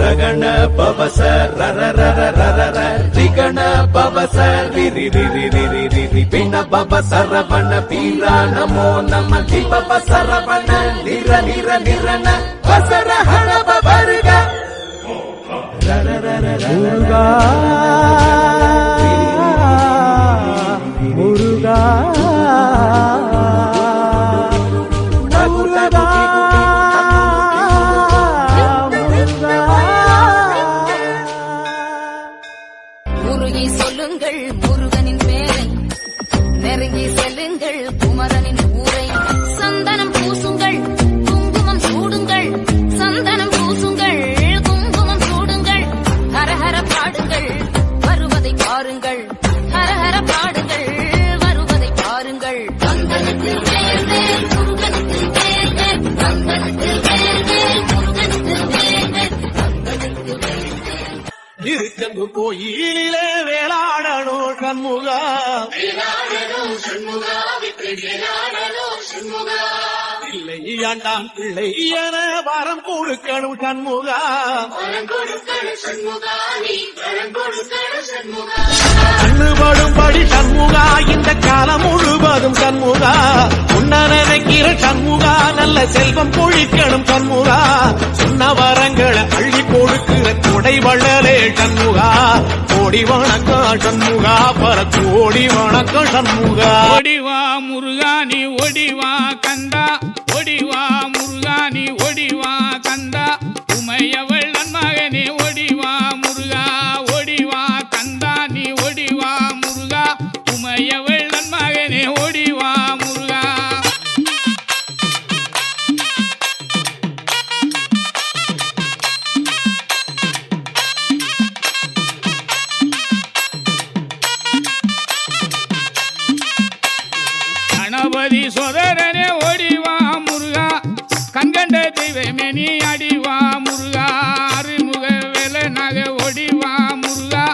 ரகண பவச ரர ரர ரர ர ரிகண பவச ரிரி ரிரி ரிரி ரிரி பிண பவ சரவண பீரா நமோ நம திபவ சரவண நிர நிர நிரண வசர ஹண பவர்க ரர ரர முருகா முருகா முருகி சொல்லுங்கள் முருகனின் பேரை நெருங்கி செல்லுங்கள் குமரனின் ஊரை சந்தனம் பூசுங்கள் குங்குமம் சூடுங்கள் சந்தனம் பூசுங்கள் குங்குமம் சூடுங்கள் ஹரஹர பாடுங்கள் வருவதை பாருங்கள் ஹரஹர பாடுங்கள் வருவதை பாருங்கள் கந்தனுக்கு வேல் வேல் முருகனுக்கு வேல் வேல் கந்தனுக்கு வேல் வேல் முருகனுக்கு வேல் வேல் கந்தனுக்கு வேல் வேல் திருச்செந்தூர் கோயிலே வேளாடனோ சண்முகா இல்லை ஆண்டான் பிள்ளை என வரம் கொடுக்கணும் சண்முகா கண்ணுபடும்படி சண்முகா இந்த காலம் முழுவதும் சண்முகா உன்ன நினைக்கிற சண்முகா நல்ல செல்வம் பொழிக்கணும் சண்முகா சொன்ன வரங்களை அள்ளி கொடுக்கிற கொடை வள்ளலே சண்முகா கோடி வணக்கம் சண்முகா பர கோடி வணக்கம் சண்முகா ஒடிவா முருகா நீ ஒடிவா கந்தா ஒடிவா முருகா நீ ஒடிவா கந்தா உமையவள் நன்மகனே ஒடிவா முருகா ஒடிவா கந்தா நீ ஒடிவா முருகா உமையவள் நன்மகனே ஒடிவா முருகா கணபதி சோதரனே ஓடிவா முருகா கண்கண்ட தெய்வமே நீ அடிவா முருகா அருமுக வேல நகை ஒடிவா முருகா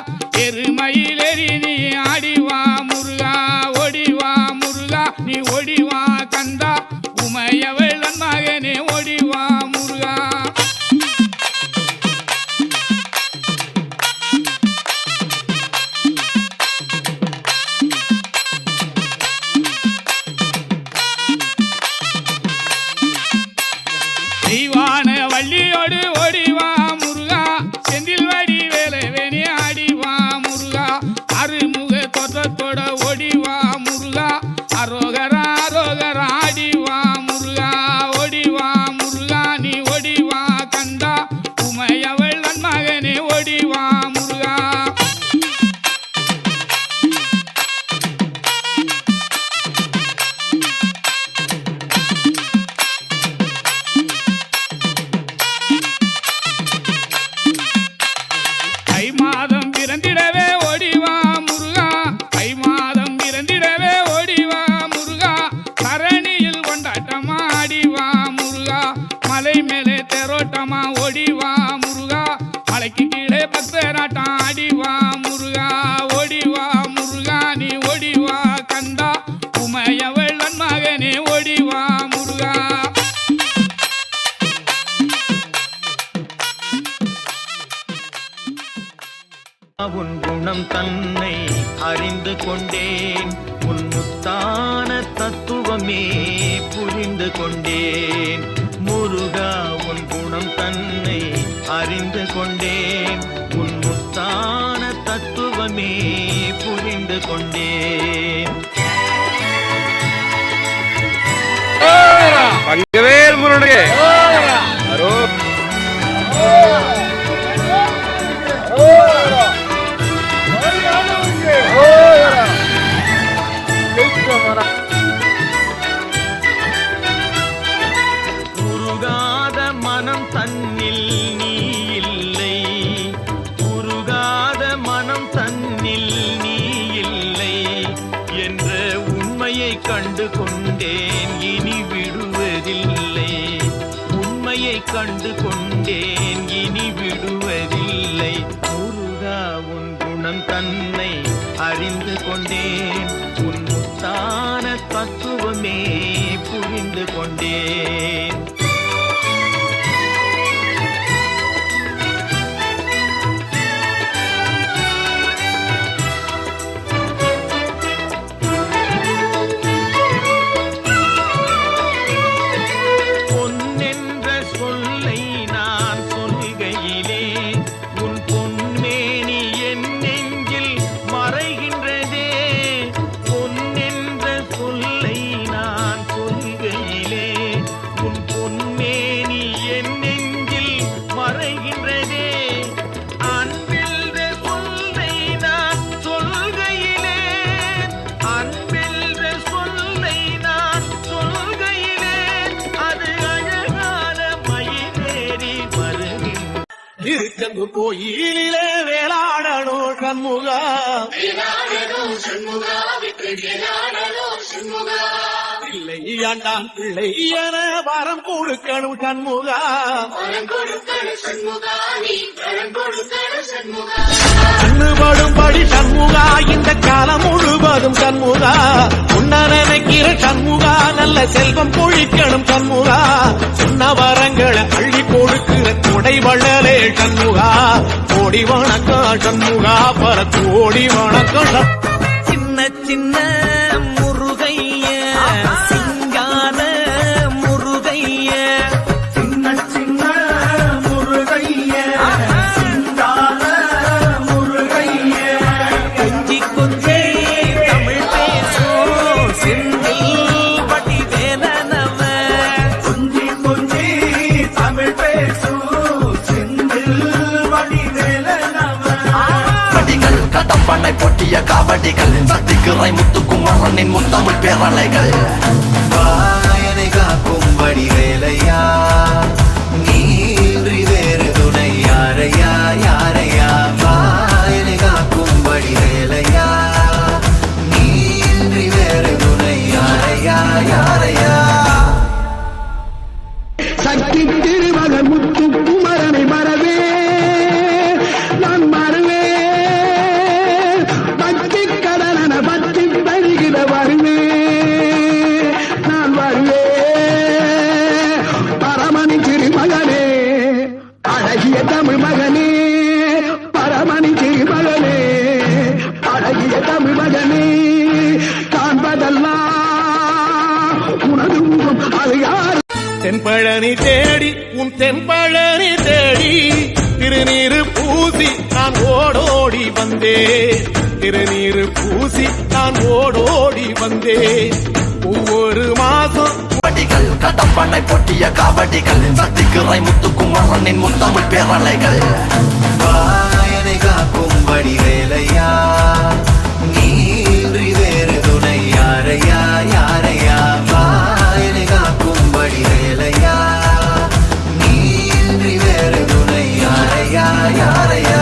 எருமயிலேறி நீ ஆடிவா முருகா ஒடிவா முருகா நீ ஒடிவா கந்தா உமையவள் மகனே ஒடிவா முருகா தெய்வான வள்ளியோடு ஓடிவா முருகா செந்தில் வடி வேலவேணி ஆடிவா முருகா அருமுக தோற்றத்தோட ஓடிவா முருகா அரோகரா அரோகரா ஆடிவா முருகா ஓடிவா முருகா நீ ஓடிவா கந்தா உமையவள் நன்மகனே ஓடிவா முருகா தை மாதம் பிறந்திடவே ஓடிவா முருகா தை மாதம் பிறந்திடவே ஓடிவா முருகா தரணியில் கொண்டாட்டமா ஆடிவா முருகா மலை மேலே தேரோட்டமா ஓடிவா முருகா மலைக்கு கீழே பக்தராட்டம் ஆடிவா முருகா ஓடிவா முருகா நீ ஓடிவா கந்தா உமையவள் மகனே ஓடிவா முருகா உன் குணம் தன்னை அறிந்து கொண்டேன் உன் முத்தான தத்துவமே புரிந்து கொண்டேன் முருகா உன் குணம் தன்னை அறிந்து கொண்டேன் உன் முத்தான தத்துவமே புரிந்து கொண்டேன் பங்கவேல் முருகனுக்கு உருகாத மனம் தன்னில் நீ இல்லை உருகாத மனம் தன்னில் நீ இல்லை என்ற உண்மையை கண்டு கொண்டேன் இனி விடுவதில்லை திருச்செந்தூர் கோயிலிலே வேளாடணும் சண்முகா, பிள்ளை ஆண்டான் பிள்ளை என வரம் கொடுக்கணும் சண்முகா, கண்ணுபடும்படி சண்முகா இந்த காலம் முழுவதும் சண்முகா, உன்ன நினைக்கிற சண்முகா நல்ல செல்வம் பொழிக்கணும் சண்முகா, சொன்ன வரங்களை அள்ளி கொடுக்கிற கொடை வள்ளலே சண்முகா, கோடி வணக்கம் சண்முகா, பல கோடி வணக்கம். சின்ன சின்ன முருகைய சிங்கார முருகைய, சின்ன சின்ன முருகைய சிங்கார முருகைய, கொஞ்சி கொஞ்சி தமிழ் பேசும் செந்தில் வடிவேலனவ, கொஞ்சி கொஞ்சி தமிழ் பேசும் செந்தில் வடிவேலனவ, படிகள் கடம்பனை பொட்டிய காவடிகள் சக்திக்குறை முத்துக்குமரனின் முத்தமிழ் பேரலைகள், வாயனை காக்கும் வடிவேலையா நீன்றி வேறு துணை யாரையா யாரையா, வாயனை காக்கும் வடிவேலையா நீன்றி வேறு துணை யாரையா யாரையா. சக்தி திருமகன் முத்து குமரனை மறவே நான் மறவே, பக்தி கடலன பக்தி பருகிட வருவே நான் வருவே, பரமணி திருமகனே அழகிய தமிழ் மகனே, பரமணி திருமகனே அழகிய தமிழ் மகனே, காண்பதெல்லாம் உனது முகம் அது யார். தென்பழனி தேடி உன் தென்பழனி தேடி திருநீரு பூசி நான் ஓடோடி வந்தேன், திருநீரு பூசி நான் ஓடோடி வந்தேன், ஒவ்வொரு மாசம் படிகள் கடம்பனை பொட்டிய காவடிகள் சக்திக்குறை முத்துக்குமரனின் முத்தமிழ் பேரலைகள், வாயனை காக்கும் வடிவேலையா நீன்றி வேறு துணை யாரையா யாரையா, வாயனை காக்கும் வடிவேலையா நீன்றி வேறு துணை யாரையா யாரையா.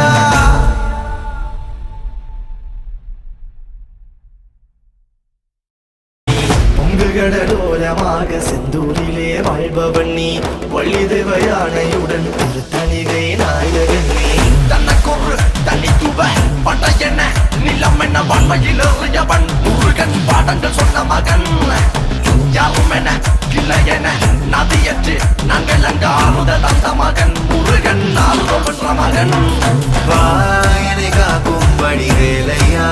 பொங்குகடலோரமாக செந்தூரிலே வாழ்பவன் நீ, வள்ளிதேவ யானையுடன் திருத்தணிகை நாயகன் நீ, தனக்கொரு தனித்துவ படையென நிலம் என வன்மையில் எறியவன் முருகன் பாடங்கள் சொன்ன மகன், யாரும் என கிளை என நதியற்று நாங்கள் அங்க ஆறுத தந்த மகன் முருகன் ஆறுதம் பெற்ற மகன், வாயனை காக்கும் வடிவேலையா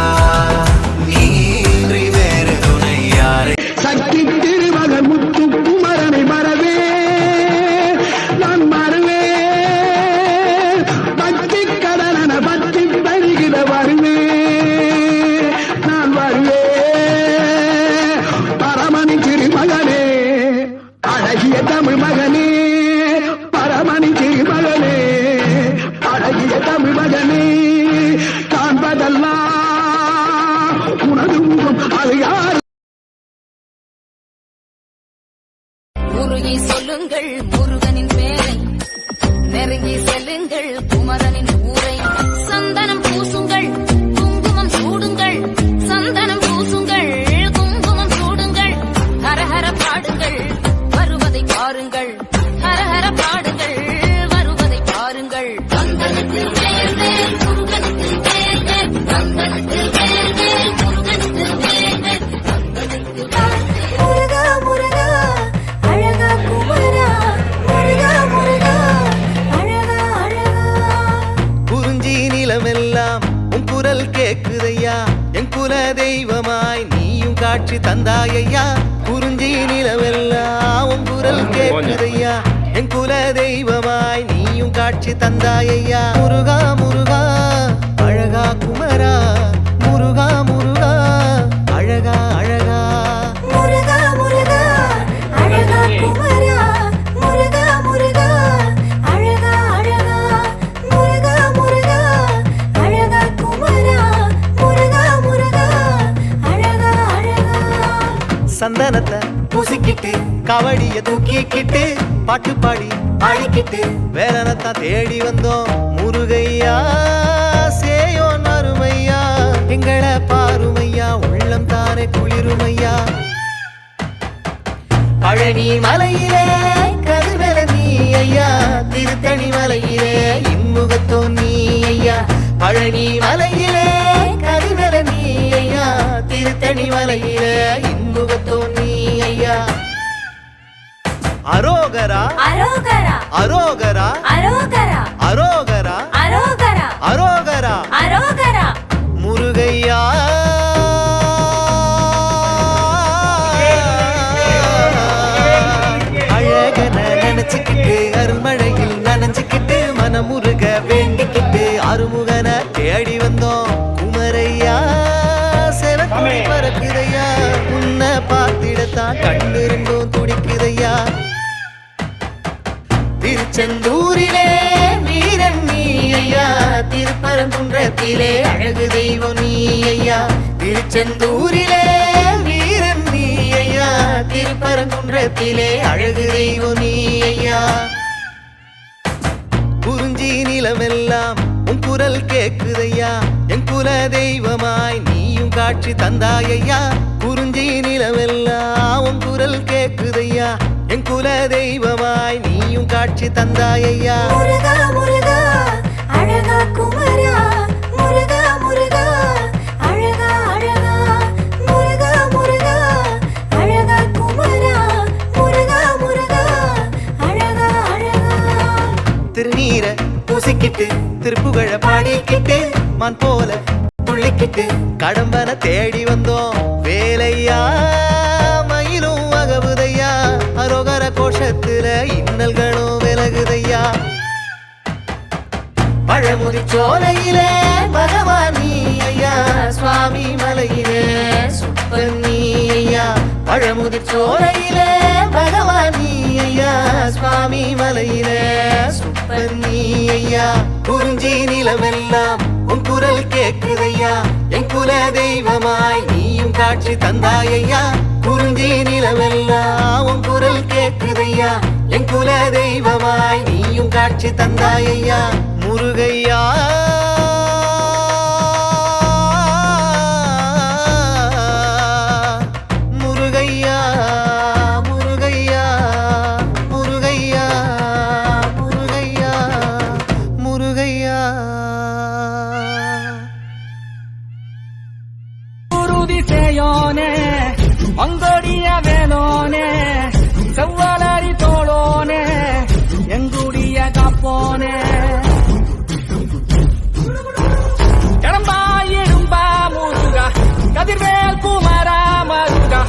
நீன்றி வேறு துணை யாரை. சக்தி திருமகன் முத்து குமரனை மறவே நான் மறவே, பக்தி கடலன பக்தி பருகிட வருவே நான் வருவே, பரமணி திருமகனே அழகிய தமிழ் மகனே, பரமணி திருமகனே அழகிய தமிழ் மகனே, காண்பதெல்லாம் உனது முகம் அது யார். உருகி சொல்லுங்கள் முருகனின் பேரை, நெருங்கி செல்லுங்கள் குமரனின் ஊரை, சந்தனம் பூசுங்கள் குங்குமம் சூடுங்கள், சந்தனம் பூசுங்கள் குங்குமம் சூடுங்கள், ஹரஹர பாடுங்கள் வருவதை பாருங்கள், ஹரஹர பாடுங்கள் வருவதை பாருங்கள், சந்தனத்து வேர்கள் முருகனுக்கு வேர்கள், சந்தனத்து வேர்கள் முருகனுக்கு வேர்கள், முருகா முருகா அழகா குமரா, முருகா முருகா அழகா அழகா. குறிஞ்சி நிலமெல்லாம் உன் குரல் கேக்குதையா, என் குல தெய்வமாய் நீயும் காட்சி தந்தாயையா, குறிஞ்சி நிலமெல்லாம் உன் குரல் கேக்குதையா, என் குல தெய்வமாய் நீயும் காட்சி தந்தாயையா, முருகா முருகா அழகா குமரா, முருகா முருகா அழகா அழகா. முருகா முருகா அழகா குமரா, முருகா முருகா அழகா அழகா, முருகா முருகா அழகா குமரா, முருகா முருகா அழகா அழகா. சந்தனத்தை பூசிக்கிட்டு காவடிய தூக்கிக்கிட்டு பாட்டு பாடி பாடிக்கிட்டு வேலனத்தான் தேடி வந்தோம் முருகையா சேயோன் அருமையா எங்களை பாருமையா உள்ளம் தானே குளிருமையா பழனி மலையிலே கதிர்வேல நீ ஐயா திருத்தணி மலையிலே இன்முகத்தோ நீ ஐயா பழனி மலையிலே கதிர்வேல நீ ஐயா திருத்தணி மலையிலே இன்முகத்தோ நீ ஐயா அரோகரா அரோகரா அரோகரா அரோகரா அரோகரா அரோகரா அரோகரா அரோகரா முருகையா அழகன நினைச்சுக்கிட்டு அருள்மழையில் நனைஞ்சுக்கிட்டு மனமுருக வேண்டிக்கிட்டு அருமுகன தேடி வந்தோம் குமரையா செவக்குடி பறக்குதையா உன்னை பார்த்திடத்தான் கண்ணு ரெண்டும் துடிக்குதையா திருச்செந்தூரிலே வீரன் நீ ஐயா திருப்பரங்குன்றத்திலே அழகு தெய்வம் நீ ஐயா திருச்செந்தூரிலே வீரன் நீ ஐயா திருப்பரங்குன்றத்திலே அழகு தெய்வம் நீ ஐயா குறிஞ்சி நிலமெல்லாம் உன் குரல் கேக்குதையா என் குல தெய்வமாய் நீயும் காட்சி தந்தாயையா குறிஞ்சி நிலமெல்லாம் உன் குரல் கேக்குதையா என் குல தெய்வமாய் நீயும் காட்சி தந்தாயையா முருகா முருகா அழகா குமரா முருகா முருகா அழகா அழகா முருகா முருகா அழகா குமரா முருகா முருகா அழகா அழகா திருநீரை பூசிக்கிட்டு திருப்புகழ பாடிக்கிட்டு மான் போல துள்ளிக்கிட்டு கடம்பன தேடி வந்தோம் வேலையா மயிலும் அகவுதையா அரோகர கோஷத்துல இன்னல்களும் விலகுதையா பழமுதி சோலையிலே பகவான் நீ ஐயா சுவாமி மலையிலே சுப்பன் நீ ஐயா பழமுதி சோலையிலே பகவான் நீ ஐயா சுவாமி மலையிலே சுப்பன் நீ ஐயா குறிஞ்சி நிலமெல்லாம் உன் குரல் கேக்குதையா என் குல தெய்வமாய் நீயும் காட்சி தந்தாயையா குறிஞ்சி நிலமெல்லாம் உன் குரல் கேக்குதையா என் குல தெய்வமாய் நீயும் காட்சி தந்தாயையா முருகையா முருகையா முருகையா முருகையா முருகையா முருகையா குருதிசேயோனே மங்கோடிய வேலோனே செவ்வலரி தோளோனே எங்குடிய காப்போனே கடம்பாயிரும்பா முருகா கதிர்வேல் குமரா மருகா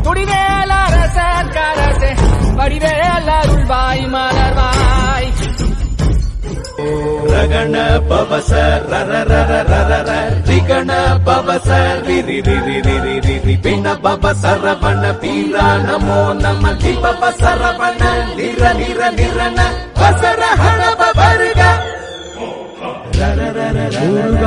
துடிவேல் அரசர் கரசே வடிவேல் அருள்வாய் மலர்வாய் ரகண பவச ரர ரர ரர ர ரிகண பவச ரிரி ரிரி ரிரி ரிரி பிண பவ சரவண பீரா நமோ நம தீப சரவண நிர நிர நிரன வசர ஹண பவர்க ரர ரர ரர